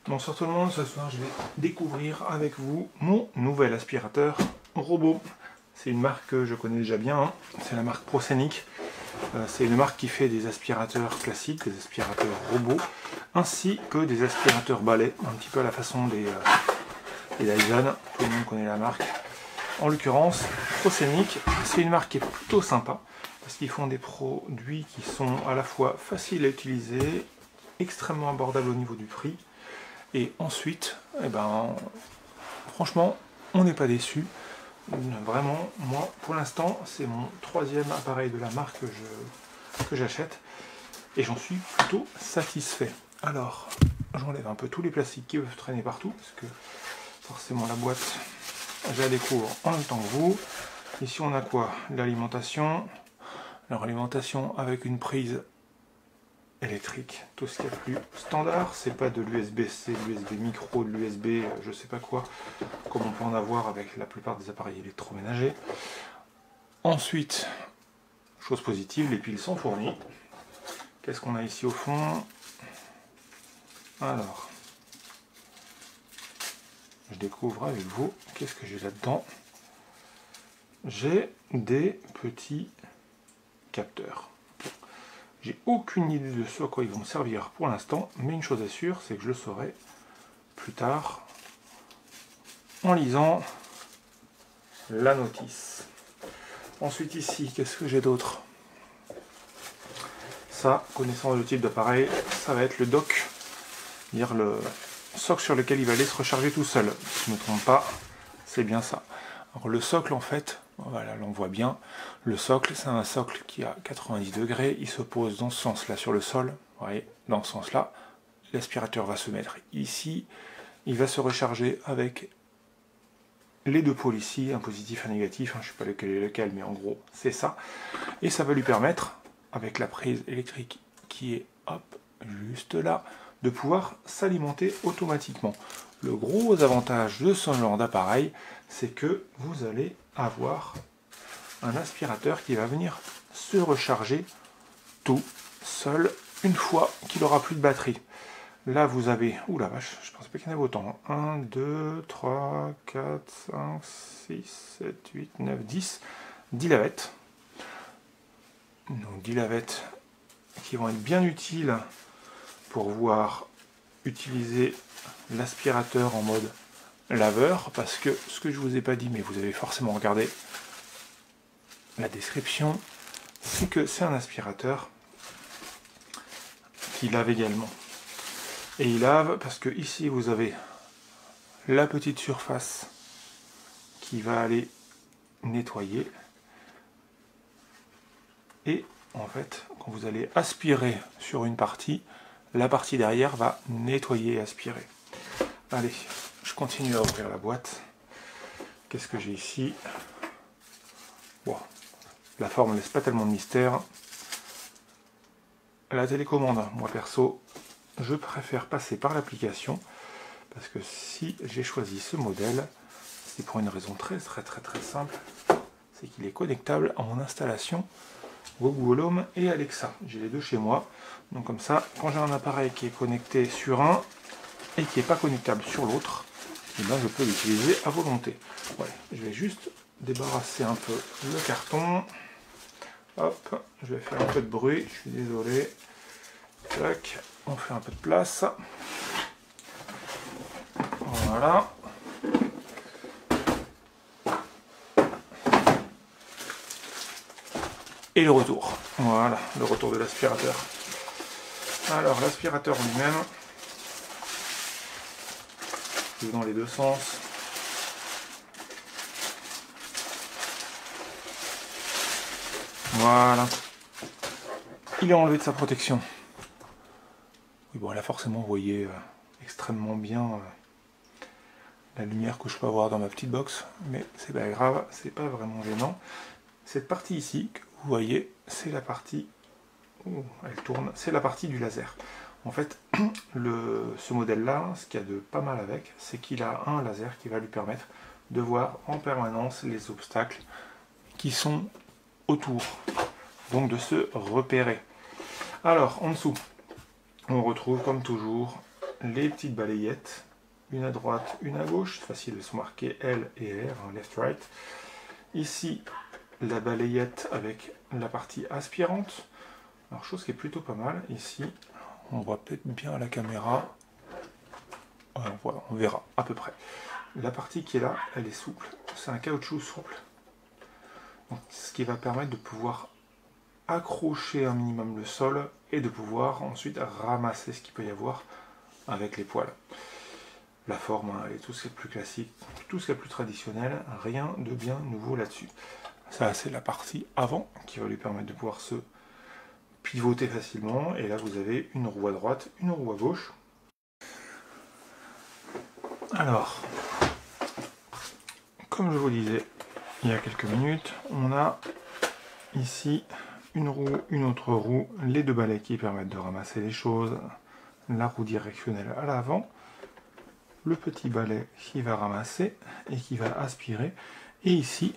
Bonsoir tout le monde, ce soir je vais découvrir avec vous mon nouvel aspirateur robot. C'est une marque que je connais déjà bien, hein. C'est la marque Proscenic. C'est une marque qui fait des aspirateurs classiques, des aspirateurs robots, ainsi que des aspirateurs balais, un petit peu à la façon des Dyson, tout le monde connaît la marque. En l'occurrence, Proscenic, c'est une marque qui est plutôt sympa, parce qu'ils font des produits qui sont à la fois faciles à utiliser, extrêmement abordables au niveau du prix, et ensuite, franchement, on n'est pas déçu. Vraiment, moi, pour l'instant, c'est mon troisième appareil de la marque que j'achète, et j'en suis plutôt satisfait. Alors, j'enlève un peu tous les plastiques qui peuvent traîner partout, parce que forcément la boîte, je la découvre en même temps que vous. Ici, on a quoi? L'alimentation. Alors, alimentation avec une prise électrique, tout ce qu'il y a de plus standard, c'est pas de l'USB-C, de l'USB micro, de l'USB je sais pas quoi, comme on peut en avoir avec la plupart des appareils électroménagers. Ensuite, chose positive, les piles sont fournies. Qu'est-ce qu'on a ici au fond? Alors, je découvre avec vous, qu'est-ce que j'ai là-dedans? J'ai des petits capteurs. J'ai aucune idée de ce à quoi ils vont me servir pour l'instant, mais une chose est sûre, c'est que je le saurai plus tard en lisant la notice. Ensuite ici, qu'est-ce que j'ai d'autre? Ça, connaissant le type d'appareil, ça va être le dock, c'est-à-dire le socle sur lequel il va aller se recharger tout seul. Si je ne me trompe pas, c'est bien ça. Alors le socle en fait, voilà, là on voit bien, le socle c'est un socle qui a 90 degrés, il se pose dans ce sens là sur le sol, vous voyez, dans ce sens là, l'aspirateur va se mettre ici, il va se recharger avec les deux pôles ici, un positif et un négatif, je ne sais pas lequel est lequel, mais en gros c'est ça, et ça va lui permettre, avec la prise électrique qui est hop, juste là, de pouvoir s'alimenter automatiquement. Le gros avantage de ce genre d'appareil, c'est que vous allez avoir un aspirateur qui va venir se recharger tout seul une fois qu'il aura plus de batterie. Là vous avez, ouh la vache, je pensais pas qu'il y en avait autant. 1, 2, 3, 4, 5, 6, 7, 8, 9, 10. 10 lavettes. Donc 10 lavettes qui vont être bien utiles pour pouvoir utiliser l'aspirateur en mode laveur, parce que ce que je vous ai pas dit, mais vous avez forcément regardé la description, c'est que c'est un aspirateur qui lave également. Et il lave parce que ici vous avez la petite surface qui va aller nettoyer, et en fait quand vous allez aspirer sur une partie, la partie derrière va nettoyer et aspirer. Allez, je continue à ouvrir la boîte. Qu'est-ce que j'ai ici? Wow. La forme ne laisse pas tellement de mystère. La télécommande, moi perso, je préfère passer par l'application, parce que si j'ai choisi ce modèle, c'est pour une raison très simple, c'est qu'il est connectable à mon installation Google Home et Alexa. J'ai les deux chez moi, donc comme ça, quand j'ai un appareil qui est connecté sur un et qui n'est pas connectable sur l'autre, et bien je peux l'utiliser à volonté. Ouais, je vais juste débarrasser un peu le carton. Hop, je vais faire un peu de bruit, je suis désolé. Tac, on fait un peu de place. Voilà. Et le retour. Voilà, le retour de l'aspirateur. Alors, l'aspirateur lui-même, dans les deux sens. Voilà. Il est enlevé de sa protection. Oui, bon, là forcément, vous voyez extrêmement bien la lumière que je peux avoir dans ma petite box, mais c'est pas grave, c'est pas vraiment gênant. Cette partie ici, que vous voyez, c'est la partie, elle tourne, c'est la partie du laser. En fait, ce modèle-là, ce qu'il y a de pas mal avec, c'est qu'il a un laser qui va lui permettre de voir en permanence les obstacles qui sont autour, donc de se repérer. Alors, en dessous, on retrouve comme toujours les petites balayettes, une à droite, une à gauche. Cette fois-ci, elles sont marquées L et R, hein, left, right. Ici, la balayette avec la partie aspirante. Alors, chose qui est plutôt pas mal. Ici, on voit peut-être bien à la caméra. Ouais, on verra à peu près. La partie qui est là, elle est souple. C'est un caoutchouc souple. Donc, ce qui va permettre de pouvoir accrocher un minimum le sol et de pouvoir ensuite ramasser ce qu'il peut y avoir avec les poils. La forme, hein, et tout ce qui est plus classique, tout ce qui est plus traditionnel, rien de bien nouveau là-dessus. Ça, c'est la partie avant qui va lui permettre de pouvoir se pivoter facilement. Et là, vous avez une roue à droite, une roue à gauche. Alors, comme je vous disais il y a quelques minutes, on a ici une roue, une autre roue, les deux balais qui permettent de ramasser les choses, la roue directionnelle à l'avant, le petit balai qui va ramasser et qui va aspirer, et ici,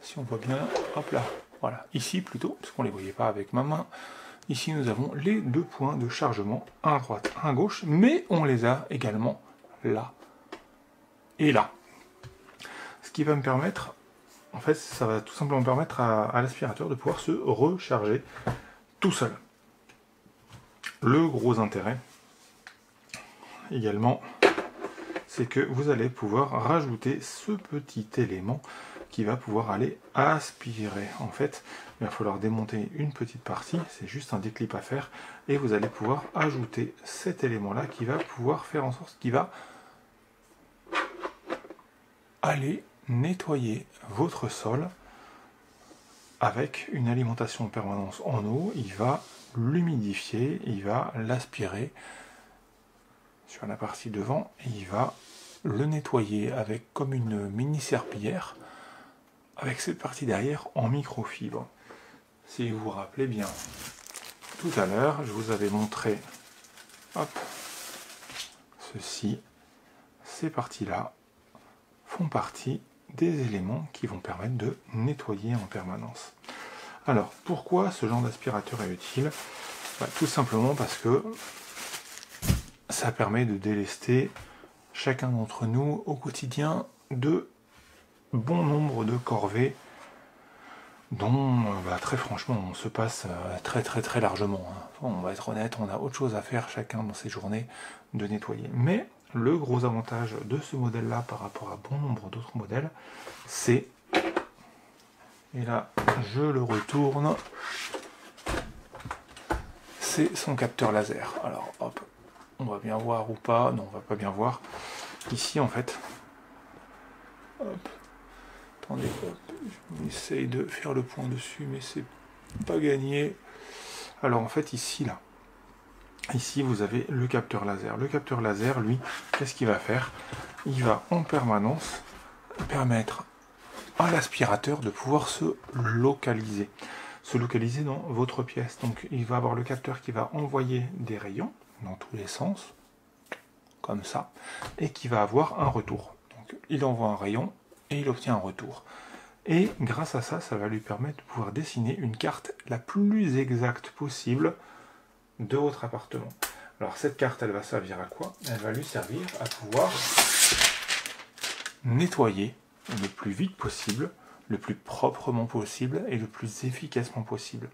si on voit bien, hop là, voilà, ici plutôt, parce qu'on ne les voyait pas avec ma main, ici nous avons les deux points de chargement, un à droite, un à gauche, mais on les a également là et là. Ce qui va me permettre, en fait, ça va tout simplement permettre à l'aspirateur de pouvoir se recharger tout seul. Le gros intérêt, également, c'est que vous allez pouvoir rajouter ce petit élément qui va pouvoir aller aspirer. En fait, il va falloir démonter une petite partie, c'est juste un déclip à faire, et vous allez pouvoir ajouter cet élément-là qui va pouvoir faire en sorte qu'il va aller nettoyer votre sol avec une alimentation en permanence en eau. Il va l'humidifier, il va l'aspirer sur la partie devant et il va le nettoyer avec comme une mini serpillière avec cette partie derrière en microfibre. Si vous vous rappelez bien, tout à l'heure je vous avais montré, hop, ceci, ces parties-là font partie des éléments qui vont permettre de nettoyer en permanence. Alors, pourquoi ce genre d'aspirateur est utile? Tout simplement parce que ça permet de délester chacun d'entre nous au quotidien de bon nombre de corvées dont, très franchement, on se passe très largement. On va être honnête, on a autre chose à faire chacun dans ces journées de nettoyer. Mais le gros avantage de ce modèle-là par rapport à bon nombre d'autres modèles, c'est, et là je le retourne, c'est son capteur laser. Alors hop, on va bien voir ou pas, non on va pas bien voir. Ici en fait, hop, attendez, hop, j'essaye de faire le point dessus mais c'est pas gagné. Alors en fait ici là, ici vous avez le capteur laser. Le capteur laser, lui, qu'est-ce qu'il va faire? Il va en permanence permettre à l'aspirateur de pouvoir se localiser dans votre pièce. Donc il va avoir le capteur qui va envoyer des rayons dans tous les sens, comme ça, et qui va avoir un retour. Donc il envoie un rayon et il obtient un retour. Et grâce à ça, ça va lui permettre de pouvoir dessiner une carte la plus exacte possible de votre appartement. Alors cette carte, elle va servir à quoi? Elle va lui servir à pouvoir nettoyer le plus vite possible, le plus proprement possible et le plus efficacement possible.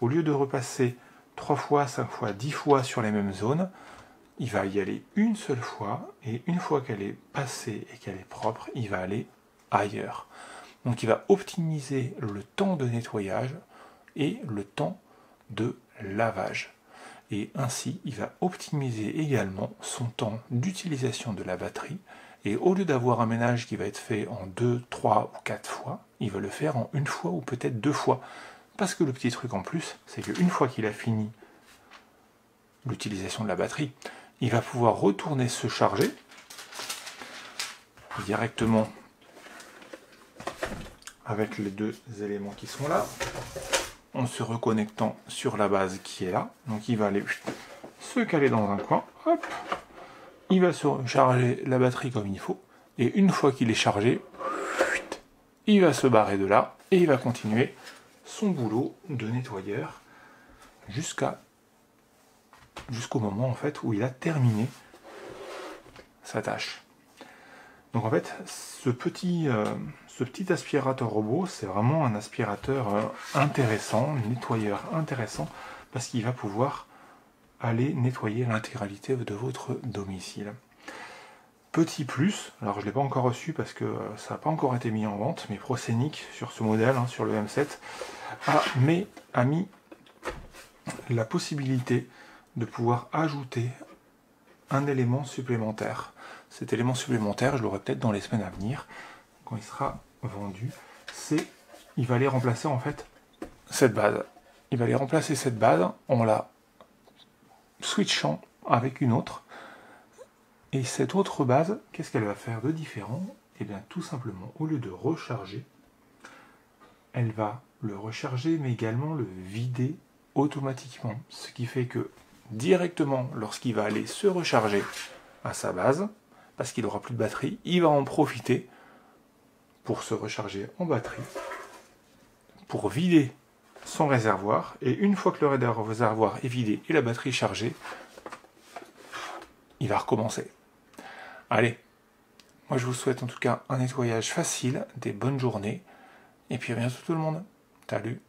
Au lieu de repasser 3 fois, 5 fois, 10 fois sur les mêmes zones, il va y aller une seule fois, et une fois qu'elle est passée et qu'elle est propre, il va aller ailleurs. Donc il va optimiser le temps de nettoyage et le temps de lavage. Et ainsi, il va optimiser également son temps d'utilisation de la batterie. Et au lieu d'avoir un ménage qui va être fait en 2, 3 ou 4 fois, il va le faire en 1 fois ou peut-être 2 fois. Parce que le petit truc en plus, c'est qu'une fois qu'il a fini l'utilisation de la batterie, il va pouvoir retourner se charger directement avec les deux éléments qui sont là, en se reconnectant sur la base qui est là. Donc il va aller se caler dans un coin, hop, il va se charger la batterie comme il faut, et une fois qu'il est chargé, il va se barrer de là, et il va continuer son boulot de nettoyeur jusqu'au moment en fait où il a terminé s'attache. Donc en fait, ce petit aspirateur robot, c'est vraiment un aspirateur intéressant, un nettoyeur intéressant, parce qu'il va pouvoir aller nettoyer l'intégralité de votre domicile. Petit plus, alors je ne l'ai pas encore reçu parce que ça n'a pas encore été mis en vente, mais Proscenic, sur ce modèle, sur le M7, a mis la possibilité de pouvoir ajouter un élément supplémentaire. Cet élément supplémentaire, je l'aurai peut-être dans les semaines à venir, quand il sera vendu, il va aller remplacer en fait cette base. Il va aller remplacer cette base en la switchant avec une autre. Et cette autre base, qu'est-ce qu'elle va faire de différent? Eh bien tout simplement, au lieu de recharger, elle va le recharger mais également le vider automatiquement. Ce qui fait que directement, lorsqu'il va aller se recharger à sa base, parce qu'il n'aura plus de batterie, il va en profiter pour se recharger en batterie, pour vider son réservoir, et une fois que le réservoir est vidé et la batterie chargée, il va recommencer. Allez, moi je vous souhaite en tout cas un nettoyage facile, des bonnes journées, et puis à bientôt tout le monde. Salut!